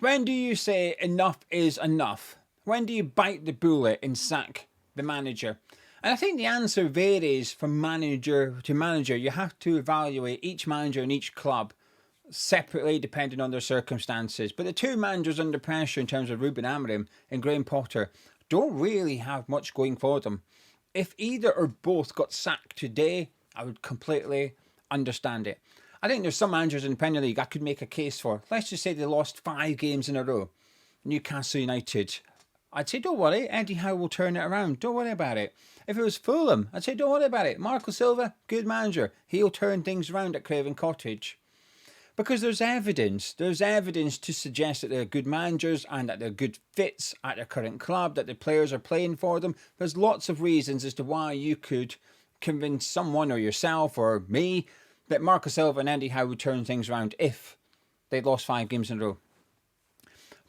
When do you say enough is enough? When do you bite the bullet and sack the manager? And I think the answer varies from manager to manager. You have to evaluate each manager in each club separately depending on their circumstances. But the two managers under pressure in terms of Ruben Amorim and Graham Potter don't really have much going for them. If either or both got sacked today, I would completely understand it. I think there's some managers in the Premier League I could make a case for. Let's just say they lost 5 games in a row. Newcastle United. I'd say, don't worry, Eddie Howe will turn it around. Don't worry about it. If it was Fulham, I'd say, don't worry about it. Marco Silva, good manager. He'll turn things around at Craven Cottage. Because there's evidence. There's evidence to suggest that they're good managers and that they're good fits at their current club, that the players are playing for them. There's lots of reasons as to why you could convince someone or yourself or me that Marco Silva and Eddie Howe would turn things around if they'd lost 5 games in a row.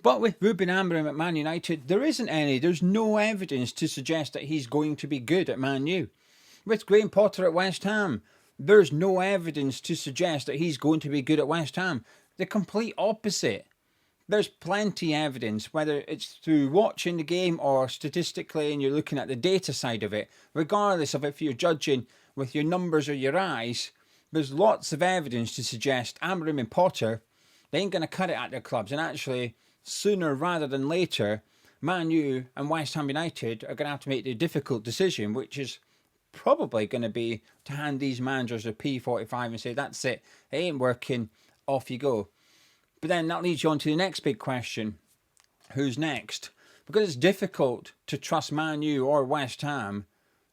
But with Ruben Amorim at Man United, there isn't any. There's no evidence to suggest that he's going to be good at Man U. With Graham Potter at West Ham, there's no evidence to suggest that he's going to be good at West Ham. The complete opposite. There's plenty of evidence, whether it's through watching the game or statistically and you're looking at the data side of it, regardless of if you're judging with your numbers or your eyes, there's lots of evidence to suggest Amorim and Potter, they ain't going to cut it at their clubs. And actually, sooner rather than later, Man U and West Ham United are going to have to make the difficult decision, which is probably going to be to hand these managers a P45 and say, that's it, it ain't working, off you go. But then that leads you on to the next big question. Who's next? Because it's difficult to trust Man U or West Ham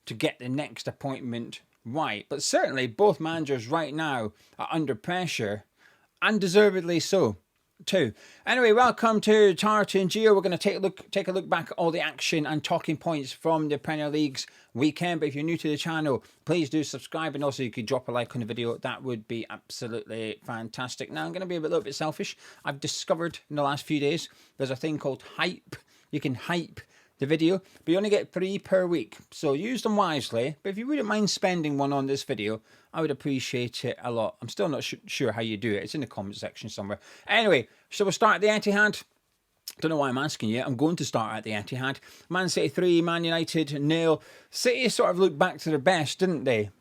to get the next appointment right. But certainly both managers right now are under pressure, and deservedly so too. Anyway, welcome to Tartan Geo. We're going to take a look back at all the action and talking points from the Premier League's weekend. But if you're new to the channel, please do subscribe, and also you could drop a like on the video. That would be absolutely fantastic. Now, I'm going to be a little bit selfish. I've discovered in the last few days there's a thing called hype. You can hype the video, but you only get 3 per week, so use them wisely. But if you wouldn't mind spending one on this video, I would appreciate it a lot. I'm still not sure how you do it. It's in the comment section somewhere. Anyway, so we'll start at the Etihad. Don't know why I'm asking you. I'm going to start at the Etihad. Man City 3, Man United 0. City sort of looked back to their best, didn't they?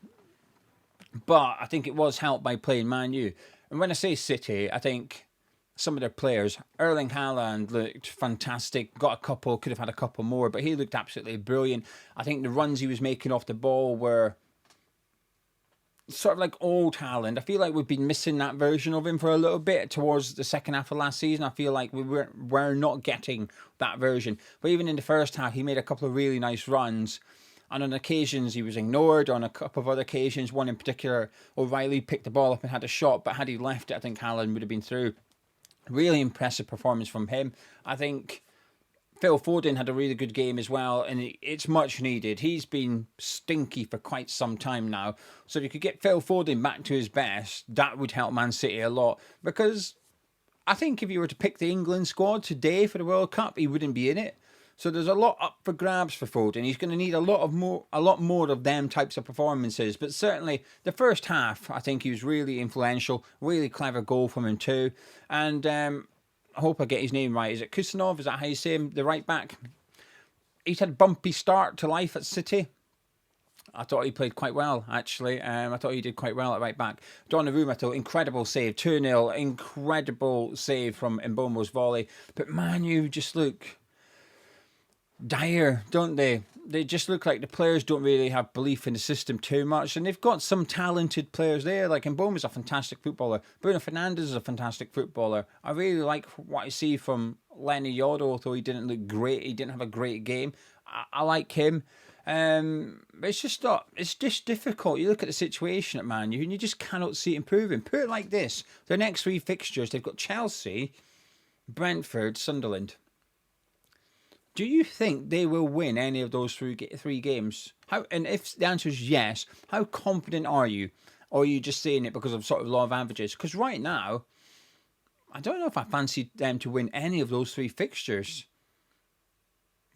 But I think it was helped by playing Man U. And when I say City, I think some of their players, Erling Haaland looked fantastic, got a couple, could have had a couple more, but he looked absolutely brilliant. I think the runs he was making off the ball were sort of like old Haaland. I feel like we've been missing that version of him for a little bit towards the second half of last season. I feel like we're not getting that version. But even in the first half, he made a couple of really nice runs. And on occasions, he was ignored. On a couple of other occasions, one in particular, O'Reilly picked the ball up and had a shot, but had he left it, I think Haaland would have been through. Really impressive performance from him. I think Phil Foden had a really good game as well, and it's much needed. He's been stinky for quite some time now. So if you could get Phil Foden back to his best, that would help Man City a lot. Because I think if you were to pick the England squad today for the World Cup, he wouldn't be in it. So there's a lot up for grabs for Foden. He's going to need a lot more of them types of performances. But certainly the first half, I think he was really influential. Really clever goal from him too. And I hope I get his name right. Is it Kusanov? Is that how you say him? The right back. He's had a bumpy start to life at City. I thought he played quite well, actually. I thought he did quite well at right back. Donnarumma, I thought, incredible save. 2-0, incredible save from Mbeumo's volley. But Man U just look dire, don't they? They just look like the players don't really have belief in the system too much, and they've got some talented players there. Like Mbeumo's a fantastic footballer. Bruno Fernandes is a fantastic footballer. I really like what I see from Lenny Yoro, although he didn't look great. He didn't have a great game. I like him. But it's just difficult. You look at the situation at Man U and you just cannot see it improving. Put it like this: their next 3 fixtures, they've got Chelsea, Brentford, Sunderland. Do you think they will win any of those 3 games? And if the answer is yes, how confident are you? Or are you just saying it because of sort of law of averages? Because right now, I don't know if I fancy them to win any of those 3 fixtures.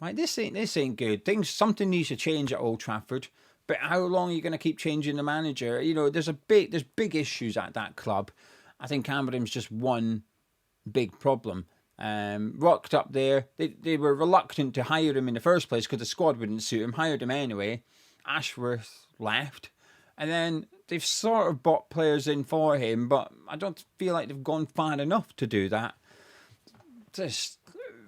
Right, this ain't good. Something needs to change at Old Trafford. But how long are you going to keep changing the manager? You know, there's big issues at that club. I think Amorim's just one big problem. Rocked up there. They were reluctant to hire him in the first place because the squad wouldn't suit him. Hired him anyway. Ashworth left. And then they've sort of bought players in for him, but I don't feel like they've gone far enough to do that. Just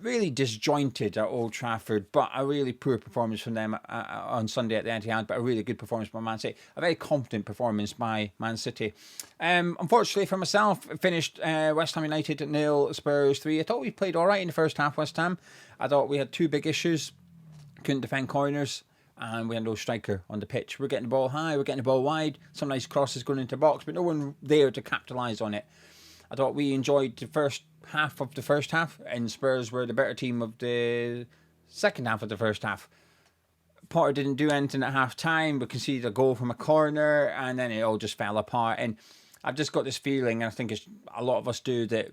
really disjointed at Old Trafford, but a really poor performance from them on Sunday at the Etihad, but a really good performance by Man City. A very confident performance by Man City. Unfortunately for myself, finished West Ham United 0, Spurs 3. I thought we played all right in the first half, West Ham. I thought we had two big issues. Couldn't defend corners. And we had no striker on the pitch. We're getting the ball high, we're getting the ball wide. Some nice crosses going into the box, but no one there to capitalise on it. I thought we enjoyed the first half of the first half, and Spurs were the better team of the second half of the first half. Potter didn't do anything at half time. We conceded a goal from a corner, and then it all just fell apart. And I've just got this feeling, and I think a lot of us do, that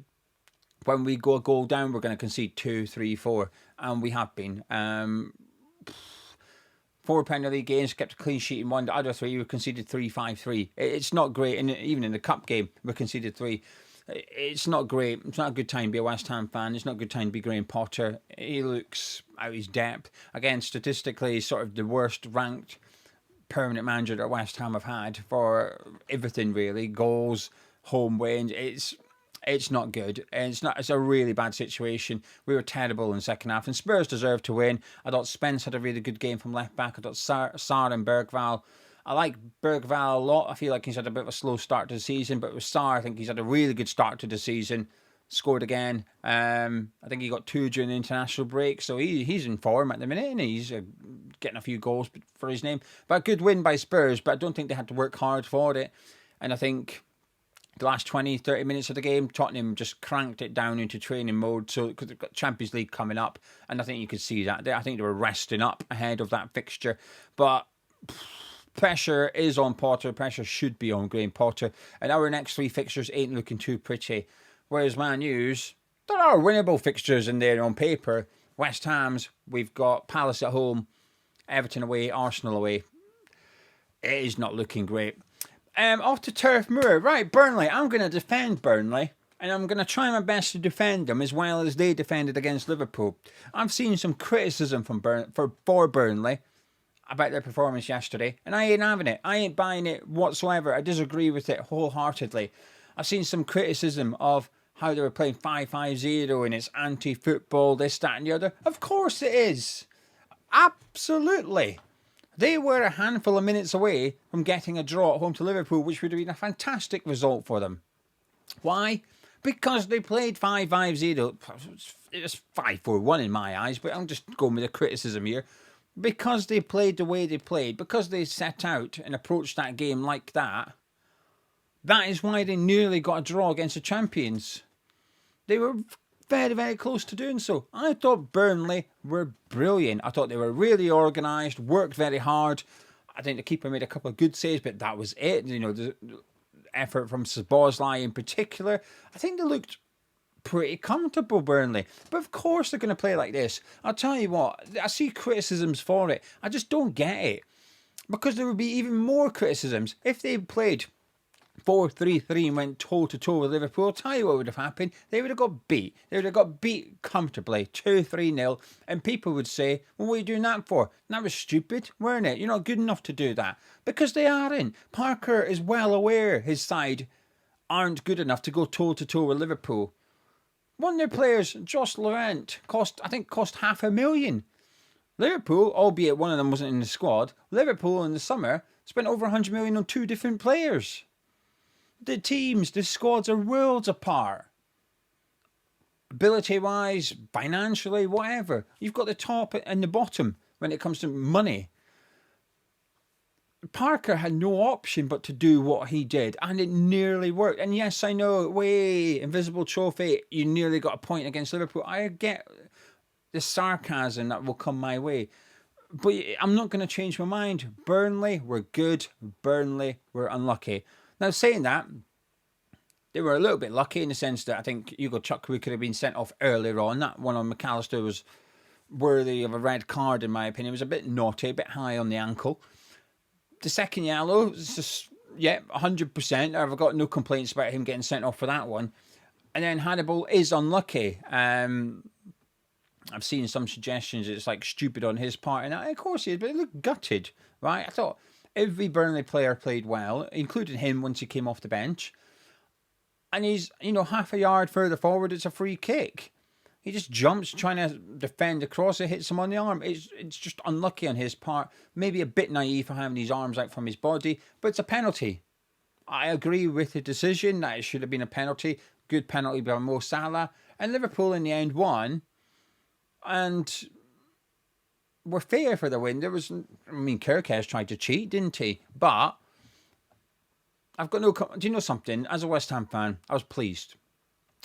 when we go a goal down, we're going to concede 2, 3, 4, and we have been. 4 Premier League games, kept a clean sheet in one. The other 3, we conceded 3, 5, 3. It's not great. And even in the cup game, we conceded 3. It's not great. It's not a good time to be a West Ham fan. It's not a good time to be Graham Potter. He looks out of his depth. Again, statistically, he's sort of the worst ranked permanent manager that West Ham have had for everything, really. Goals, home wins. It's not good. It's a really bad situation. We were terrible in the second half, and Spurs deserved to win. I thought Spence had a really good game from left back. I thought Sarr and Bergvall. I like Bergvall a lot. I feel like he's had a bit of a slow start to the season, but with Sarr, I think he's had a really good start to the season. Scored again. I think he got 2 during the international break, so he's in form at the minute, and he's getting a few goals for his name. But a good win by Spurs, but I don't think they had to work hard for it. And I think the last 20, 30 minutes of the game, Tottenham just cranked it down into training mode. So, because they've got Champions League coming up, and I think you could see that. I think they were resting up ahead of that fixture. But pressure is on Potter. Pressure should be on Graham Potter. And our next 3 fixtures ain't looking too pretty. Whereas Man U's, there are winnable fixtures in there on paper. West Ham's, we've got Palace at home, Everton away, Arsenal away. It is not looking great. Off to Turf Moor. Right, Burnley. I'm going to defend Burnley, and I'm going to try my best to defend them as well as they defended against Liverpool. I've seen some criticism from for Burnley about their performance yesterday, and I ain't having it. I ain't buying it whatsoever. I disagree with it wholeheartedly. I've seen some criticism of how they were playing 5-5-0 and it's anti-football, this, that and the other. Of course it is. Absolutely. They were a handful of minutes away from getting a draw at home to Liverpool, which would have been a fantastic result for them. Why? Because they played 5-5-0. It was 5-4-1 in my eyes, but I'm just going with the criticism here. Because they played the way they played, because they set out and approached that game like that, that is why they nearly got a draw against the champions. They were very, very close to doing so. I thought Burnley were brilliant. I thought they were really organised, worked very hard. I think the keeper made a couple of good saves, but that was it. You know, the effort from Szoboszlai in particular. I think they looked pretty comfortable, Burnley. But of course they're going to play like this. I'll tell you what, I see criticisms for it. I just don't get it. Because there would be even more criticisms if they played 4-3-3 and went toe-to-toe with Liverpool. I'll tell you what would have happened. They would have got beat. They would have got beat comfortably, 2-3-0. And people would say, well, what are you doing that for? That was stupid, weren't it? You're not good enough to do that. Because they aren't. Parker is well aware his side aren't good enough to go toe-to-toe with Liverpool. One of their players, Josh Laurent, cost $500,000. Liverpool, albeit one of them wasn't in the squad, Liverpool in the summer spent over $100 million on 2 different players. The teams, the squads are worlds apart. Ability-wise, financially, whatever. You've got the top and the bottom when it comes to money. Parker had no option but to do what he did, and it nearly worked. And yes, I know, way invisible trophy, you nearly got a point against Liverpool. I get the sarcasm that will come my way, but I'm not going to change my mind. Burnley were good. Burnley were unlucky. Now, saying that, they were a little bit lucky in the sense that I think Hugo Chukwu could have been sent off earlier on. That one on McAllister was worthy of a red card, in my opinion. It was a bit naughty, a bit high on the ankle. The second yellow, it's just, 100%. I've got no complaints about him getting sent off for that one. And then Hannibal is unlucky. I've seen some suggestions it's like stupid on his part, and of course he is, but he looked gutted, right? I thought every Burnley player played well, including him once he came off the bench. And he's, half a yard further forward, it's a free kick. He just jumps trying to defend the cross, it hits him on the arm. It's just unlucky on his part. Maybe a bit naive for having his arms out from his body, but it's a penalty. I agree with the decision that it should have been a penalty. Good penalty by Mo Salah. And Liverpool in the end won. And were fair for the win. Kirkes tried to cheat, didn't he? But I've got no... Do you know something? As a West Ham fan, I was pleased.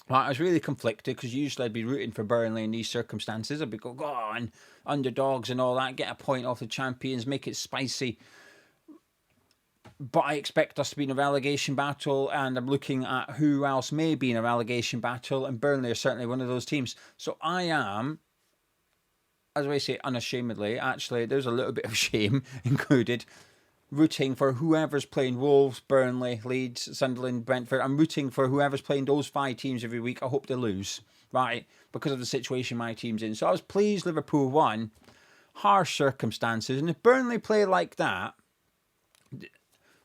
I was really conflicted because usually I'd be rooting for Burnley in these circumstances. I'd be going, go on, underdogs and all that, get a point off the champions, make it spicy. But I expect us to be in a relegation battle, and I'm looking at who else may be in a relegation battle, and Burnley are certainly one of those teams. So I am, as I say, unashamedly, actually, there's a little bit of shame included, rooting for whoever's playing Wolves, Burnley, Leeds, Sunderland, Brentford. I'm rooting for whoever's playing those 5 teams every week. I hope they lose, right? Because of the situation my team's in. So I was pleased Liverpool won. Harsh circumstances. And if Burnley play like that,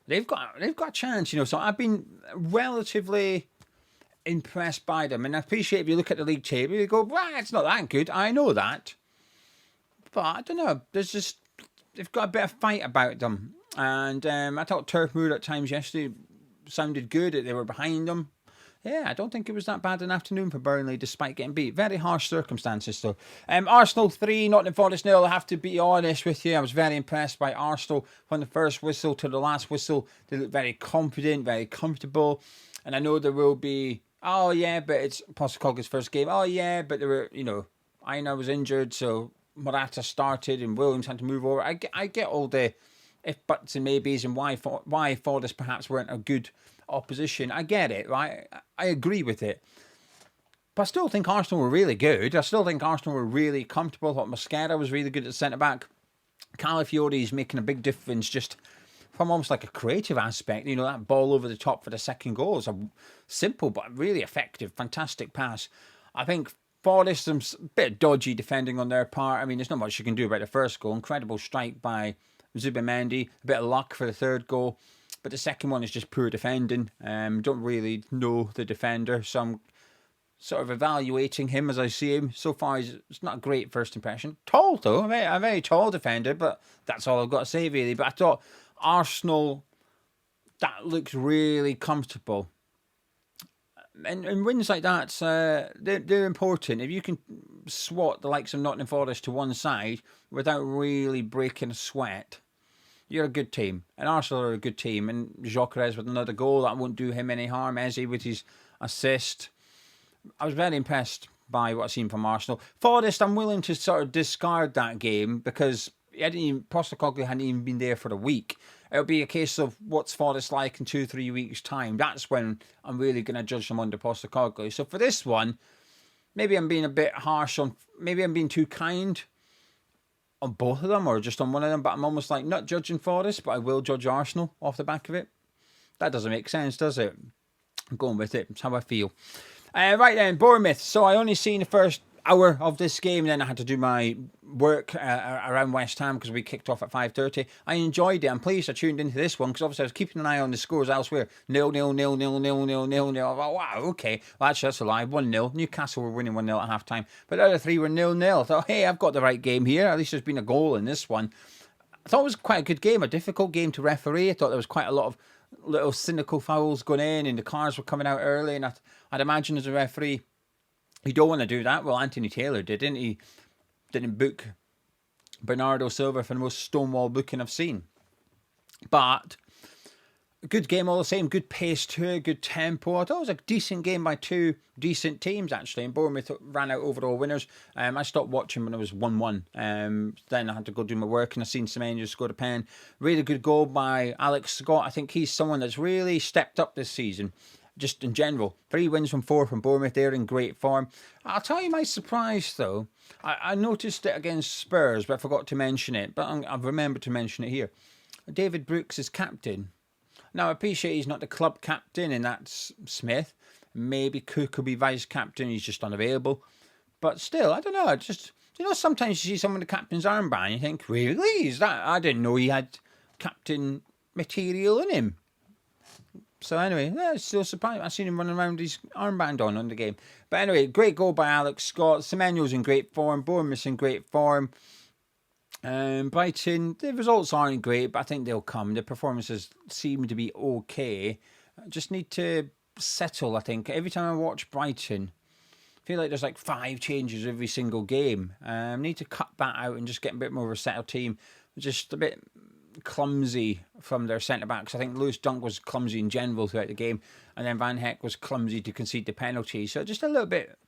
they've got a chance, So I've been relatively impressed by them. And I appreciate if you look at the league table, you go, well, it's not that good. I know that. But I don't know. They've got a bit of fight about them. And I thought Turf Moor at times yesterday sounded good. They were behind them. Yeah, I don't think it was that bad an afternoon for Burnley, despite getting beat. Very harsh circumstances, though. Arsenal 3, Nottingham Forest 0. I have to be honest with you. I was very impressed by Arsenal from the first whistle to the last whistle. They look very confident, very comfortable. And I know there will be, oh, yeah, but it's Postecoglou's first game. Oh, yeah, but there were, Aina was injured, so Morata started and Williams had to move over. I get all the if buts and maybes and why Forest perhaps weren't a good opposition. I get it, right? I agree with it. But I still think Arsenal were really good. I still think Arsenal were really comfortable. I thought Mosquera was really good at centre-back. Calafiori is making a big difference just from almost like a creative aspect. That ball over the top for the second goal is a simple but really effective, fantastic pass. I think Forest, some bit of dodgy defending on their part. There's not much you can do about the first goal. Incredible strike by Zubimendi. A bit of luck for the third goal. But the second one is just poor defending. Don't really know the defender. So I'm sort of evaluating him as I see him. So far, it's not a great first impression. Tall, though. A very tall defender. But that's all I've got to say, really. But I thought Arsenal, that looks really comfortable. And wins like that, they're important. If you can swat the likes of Nottingham Forest to one side without really breaking a sweat, you're a good team. And Arsenal are a good team. And Gyökeres with another goal, that won't do him any harm. Eze with his assist. I was very impressed by what I've seen from Arsenal. Forest, I'm willing to sort of discard that game because Postecoglou hadn't even been there for a week. It'll be a case of what's Forest like in 2-3 weeks' time. That's when I'm really going to judge them under Postecoglou. So for this one, maybe I'm being a bit harsh on... Maybe I'm being too kind on both of them or just on one of them. But I'm almost like not judging Forest, but I will judge Arsenal off the back of it. That doesn't make sense, does it? I'm going with it. It's how I feel. Right then, Bournemouth. So I only seen the first hour of this game, and then I had to do my work around West Ham because we kicked off at 5:30. I enjoyed it. I'm pleased I tuned into this one because obviously I was keeping an eye on the scores elsewhere. 0-0, 0-0, 0-0, 0-0. Oh, wow, okay. Well, actually, that's a lie. 1-0. Newcastle were winning 1-0 at half time, but the other 3 were 0-0. I thought, hey, I've got the right game here. At least there's been a goal in this one. I thought it was quite a good game, a difficult game to referee. I thought there was quite a lot of little cynical fouls going in, and the cars were coming out early, and I'd imagine as a referee, you don't want to do that. Well, Anthony Taylor didn't. He didn't book Bernardo Silva for the most stonewall booking I've seen. But a good game all the same. Good pace to it, good tempo. I thought it was a decent game by 2 decent teams, actually. And Bournemouth ran out overall winners. I stopped watching when it was 1-1. Then I had to go do my work, and I seen Semenyo scored a pen. Really good goal by Alex Scott. I think he's someone that's really stepped up this season. Just in general, 3 wins from 4 from Bournemouth. They're in great form. I'll tell you my surprise, though. I noticed it against Spurs, but I forgot to mention it. But I've remembered to mention it here. David Brooks is captain. Now, I appreciate he's not the club captain, and that's Smith. Maybe Cook will be vice-captain. He's just unavailable. But still, I don't know. Just, sometimes you see someone with the captain's armband and you think, really? Is that? I didn't know he had captain material in him. So anyway, it's still surprising. I've seen him running around with his armband on the game. But anyway, great goal by Alex Scott. Semenyo's in great form. Bournemouth's in great form. Brighton, the results aren't great, but I think they'll come. The performances seem to be okay. Just need to settle, I think. Every time I watch Brighton, I feel like there's like 5 changes every single game. Need to cut that out and just get a bit more of a settled team. Just a bit clumsy from their centre-backs. I think Lewis Dunk was clumsy in general throughout the game, and then Van Heck was clumsy to concede the penalty. So just a little bit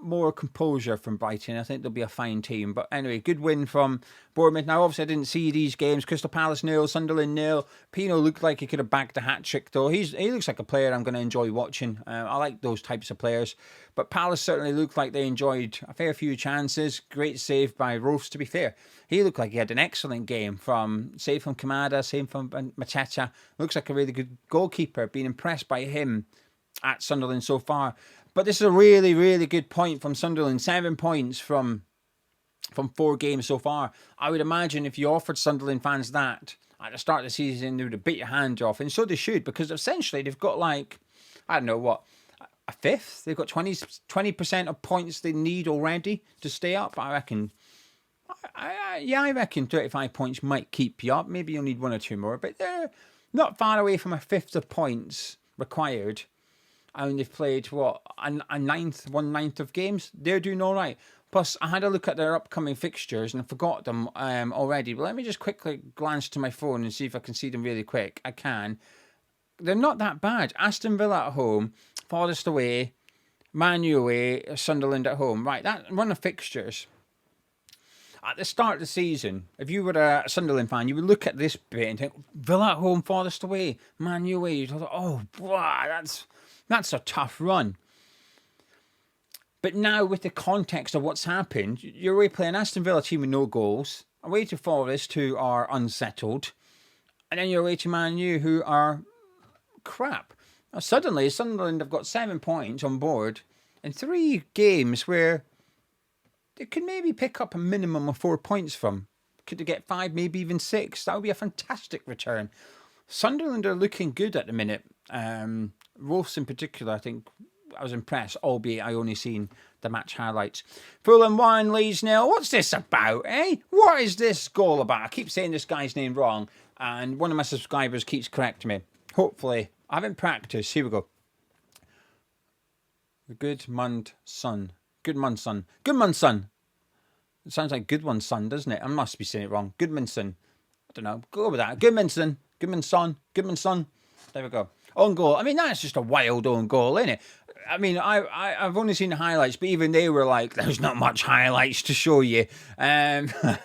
more composure from Brighton. I think they'll be a fine team. But anyway, good win from Bournemouth. Now, obviously, I didn't see these games. Crystal Palace 0, Sunderland 0. Pino looked like he could have bagged the hat-trick, though. He looks like a player I'm going to enjoy watching. I like those types of players. But Palace certainly looked like they enjoyed a fair few chances. Great save by Rofe, to be fair. He looked like he had an excellent game. Save from Kamada, save from Mateta. Looks like a really good goalkeeper. Been impressed by him at Sunderland so far. But this is a really, really good point from Sunderland. 7 points from 4 games so far. I would imagine if you offered Sunderland fans that at the start of the season, they would have beat your hand off. And so they should, because essentially they've got like, I don't know what, a fifth? They've got 20% of points they need already to stay up. I reckon. I reckon 35 points might keep you up. Maybe you'll need 1 or 2 more. But they're not far away from a fifth of points required. And they've played, a ninth, 1/9 of games. They're doing all right. Plus, I had a look at their upcoming fixtures and I forgot them already. But let me just quickly glance to my phone and see if I can see them really quick. I can. They're not that bad. Aston Villa at home, Forest away, Man U away, Sunderland at home. Right, that run of fixtures. At the start of the season, if you were a Sunderland fan, you would look at this bit and think, Villa at home, Forest away, Man U away. You'd thought, oh, wow, that's a tough run. But now, with the context of what's happened, you're away playing Aston Villa team with no goals, away to Forest, who are unsettled, and then you're away to Man U, who are crap. Now, suddenly, Sunderland have got 7 points on board in 3 games where they could maybe pick up a minimum of 4 points from. Could they get 5, maybe even 6? That would be a fantastic return. Sunderland are looking good at the minute. Rofe in particular, I think I was impressed, albeit I only seen the match highlights. Fulham 1, Leeds 0. What's this about, eh? What is this goal about? I keep saying this guy's name wrong, and one of my subscribers keeps correcting me. Hopefully, I haven't practiced. Here we go. Goodmund Son. It sounds like Goodmanson, doesn't it? I must be saying it wrong. Goodmanson. I don't know. Go with that. Goodmanson. There we go. Own goal. I mean, that's just a wild own goal, isn't it? I mean, I've only seen the highlights, but even they were like, there's not much highlights to show you. Okafor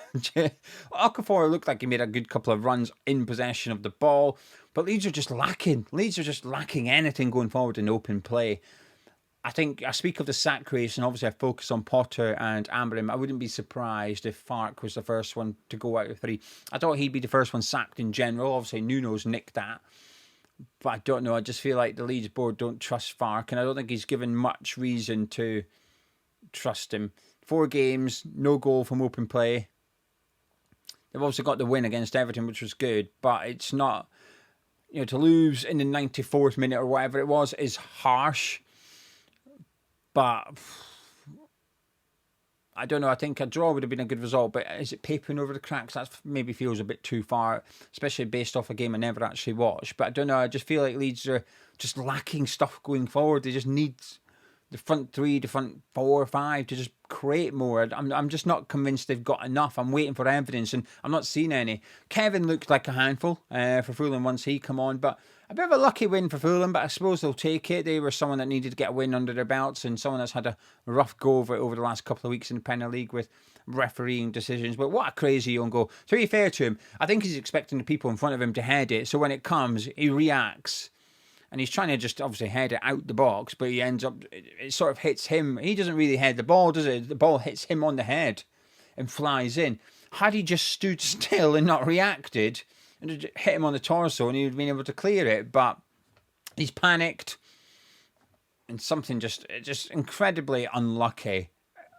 looked like he made a good couple of runs in possession of the ball, but Leeds are just lacking. Anything going forward in open play. I think I speak of the sack race, and obviously I focus on Potter and Amorim. I wouldn't be surprised if Farke was the first one to go out of 3. I thought he'd be the first one sacked in general. Obviously, Nuno's nicked that. But I don't know. I just feel like the Leeds board don't trust Farke, and I don't think he's given much reason to trust him. 4 games, no goal from open play. They've also got the win against Everton, which was good, but it's not, to lose in the 94th minute or whatever it was is harsh. But I don't know. I think a draw would have been a good result, but is it papering over the cracks? That maybe feels a bit too far, especially based off a game I never actually watched. But I don't know. I just feel like Leeds are just lacking stuff going forward. They just need the front 3, the front 4 or 5 to just create more. I'm just not convinced they've got enough. I'm waiting for evidence, and I'm not seeing any. Kevin looked like a handful for Fulham once he come on, but a bit of a lucky win for Fulham, but I suppose they'll take it. They were someone that needed to get a win under their belts, and someone that's had a rough go of it over the last couple of weeks in the Premier League with refereeing decisions. But what a crazy own goal. To be fair to him, I think he's expecting the people in front of him to head it, so when it comes, he reacts. And he's trying to just obviously head it out the box, but he ends up, it sort of hits him. He doesn't really head the ball, does it? The ball hits him on the head and flies in. Had he just stood still and not reacted, and it hit him on the torso, and he would have been able to clear it, but he's panicked. and something just incredibly unlucky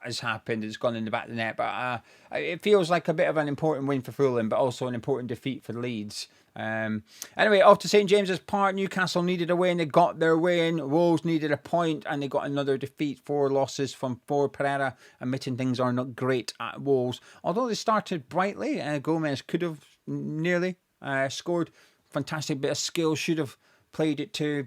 has happened. It's gone in the back of the net, but it feels like a bit of an important win for Fulham, but also an important defeat for Leeds. Anyway, off to St James's Park. Newcastle needed a win. They got their win. Wolves needed a point, and they got another defeat. 4 losses from Pereira, admitting things are not great at Wolves. Although they started brightly, Gomez could have nearly scored. Fantastic bit of skill. Should have played it to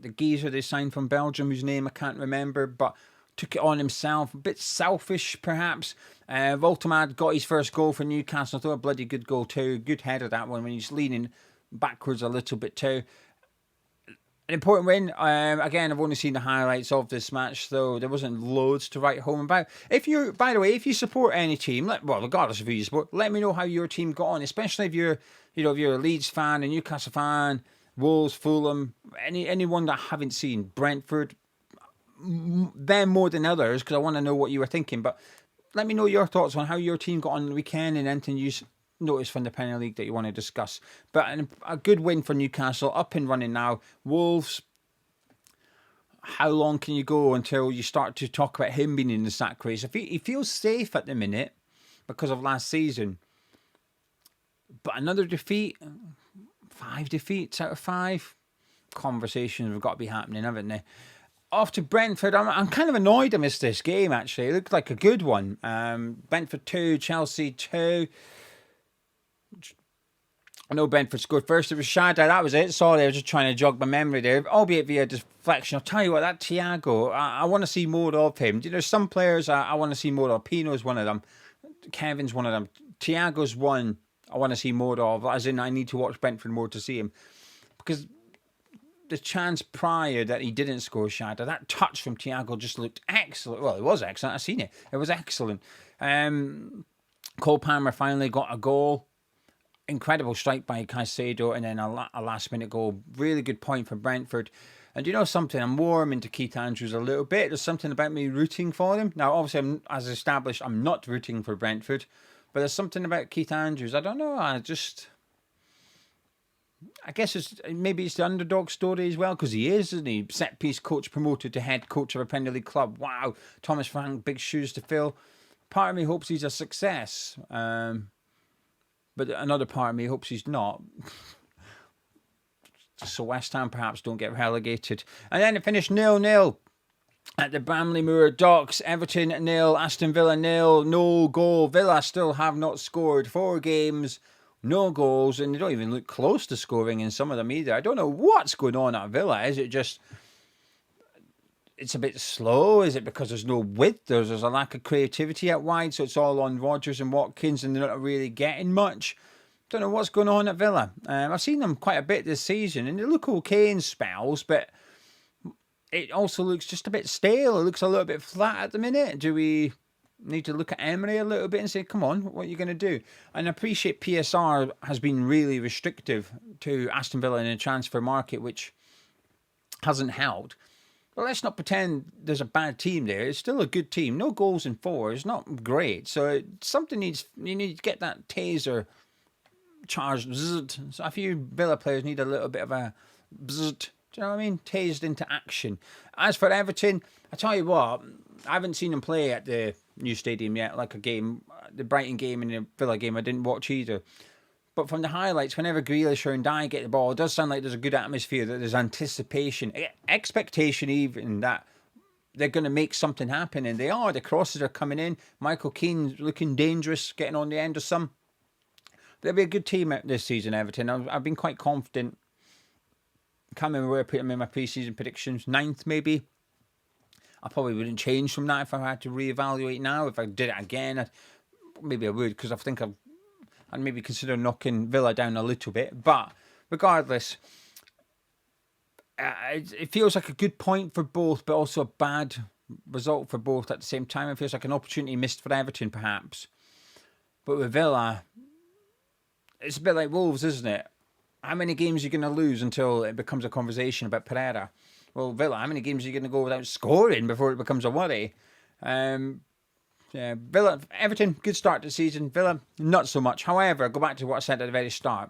the geezer they signed from Belgium, whose name I can't remember, but took it on himself. A bit selfish, perhaps. Voltemad got his first goal for Newcastle. Thought a bloody good goal too. Good header, that one, when he's leaning backwards a little bit too. An important win. Again, I've only seen the highlights of this match, though there wasn't loads to write home about. By the way, if you support any team, regardless of who you support, let me know how your team got on. Especially if you're a Leeds fan, a Newcastle fan, Wolves, Fulham, anyone that I haven't seen, Brentford, them more than others, because I want to know what you were thinking. But let me know your thoughts on how your team got on the weekend and anything you noticed from the Premier League that you want to discuss. But a good win for Newcastle, up and running now. Wolves, how long can you go until you start to talk about him being in the sack race? He feels safe at the minute because of last season. But another defeat, 5 defeats out of 5. Conversations have got to be happening, haven't they? Off to Brentford. I'm kind of annoyed I missed this game, actually. It looked like a good one. Brentford 2, Chelsea 2. I know Brentford scored first. It was Shada. That was it. Sorry, I was just trying to jog my memory there, albeit via deflection. I'll tell you what, that Thiago, I want to see more of him. There's some players I want to see more of. Pino's one of them. Kevin's one of them. Thiago's one I want to see more of, as in I need to watch Brentford more to see him. Because the chance prior that he didn't score Shada, that touch from Thiago just looked excellent. Well, it was excellent. I've seen it. It was excellent. Cole Palmer finally got a goal. Incredible strike by Caicedo, and then a last-minute goal. Really good point for Brentford. And you know something? I'm warming to Keith Andrews a little bit. There's something about me rooting for him. Now, obviously, as established, I'm not rooting for Brentford. But there's something about Keith Andrews. I don't know. I guess maybe it's the underdog story as well, because he is, isn't he? Set-piece coach promoted to head coach of a Premier League club. Wow. Thomas Frank, big shoes to fill. Part of me hopes he's a success. But another part of me hopes he's not. So West Ham perhaps don't get relegated. And then it finished 0-0 at the Bramley-Moore Docks. Everton 0, Aston Villa 0, no goal. Villa still have not scored. 4 games, no goals, and they don't even look close to scoring in some of them either. I don't know what's going on at Villa. Is it just it's a bit slow? Is it because there's no width? There's a lack of creativity out wide, so it's all on Rodgers and Watkins, and they're not really getting much. Don't know what's going on at Villa. I've seen them quite a bit this season, and they look okay in spells, but it also looks just a bit stale. It looks a little bit flat at the minute. Do we need to look at Emery a little bit and say, come on, what are you going to do? And I appreciate PSR has been really restrictive to Aston Villa in the transfer market, which hasn't helped. But let's not pretend there's a bad team there. It's still a good team. No goals in 4 is not great. So you need to get that taser charged. Bzzzt. So a few Villa players need a little bit of a bzzzt. Do you know what I mean? Tased into action. As for Everton, I tell you what, I haven't seen them play at the new stadium yet, like a game. The Brighton game and the Villa game I didn't watch either. But from the highlights, whenever Grealish or Ndiaye get the ball, it does sound like there's a good atmosphere, that there's anticipation, expectation even, that they're going to make something happen. And they are. The crosses are coming in. Michael Keane's looking dangerous, getting on the end of some. They'll be a good team this season, Everton. I've been quite confident. Can't remember where I put them in my pre-season predictions. 9th, maybe. I probably wouldn't change from that if I had to reevaluate now. If I did it again, maybe I would, because I think I'd maybe consider knocking Villa down a little bit. But regardless, it feels like a good point for both, but also a bad result for both at the same time. It feels like an opportunity missed for Everton, perhaps. But with Villa, it's a bit like Wolves, isn't it? How many games are you going to lose until it becomes a conversation about Pereira? Well, Villa, how many games are you going to go without scoring before it becomes a worry? Villa, Everton, good start to the season. Villa, not so much. However, go back to what I said at the very start.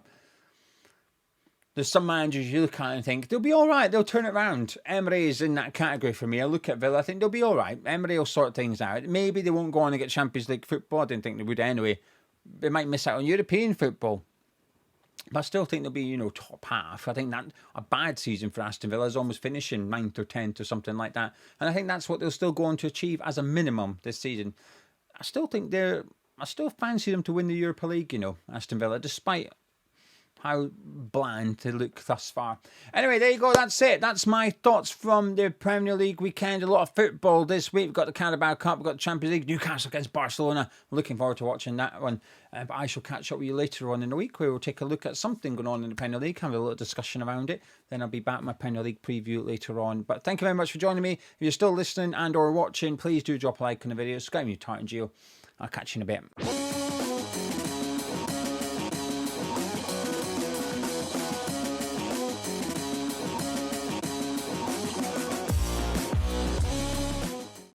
there's some managers you look at and think, they'll be all right, they'll turn it around. Emery is in that category for me. I look at Villa, I think they'll be all right. Emery will sort things out. Maybe they won't go on and get Champions League football. I didn't think they would anyway. They might miss out on European football. But I still think they'll be, top half. I think that a bad season for Aston Villa is almost finishing 9th or 10th or something like that. And I think that's what they'll still go on to achieve as a minimum this season. I still fancy them to win the Europa League, Aston Villa, despite how bland they look thus far. Anyway, there you go. That's it. That's my thoughts from the Premier League weekend. A lot of football this week. We've got the Carabao Cup. We've got the Champions League. Newcastle against Barcelona. Looking forward to watching that one. But I shall catch up with you later on in the week where we'll take a look at something going on in the Premier League, have a little discussion around it. Then I'll be back with my Premier League preview later on. But thank you very much for joining me. If you're still listening and or watching, please do drop a like on the video. Subscribe to Tartan. I'll catch you in a bit.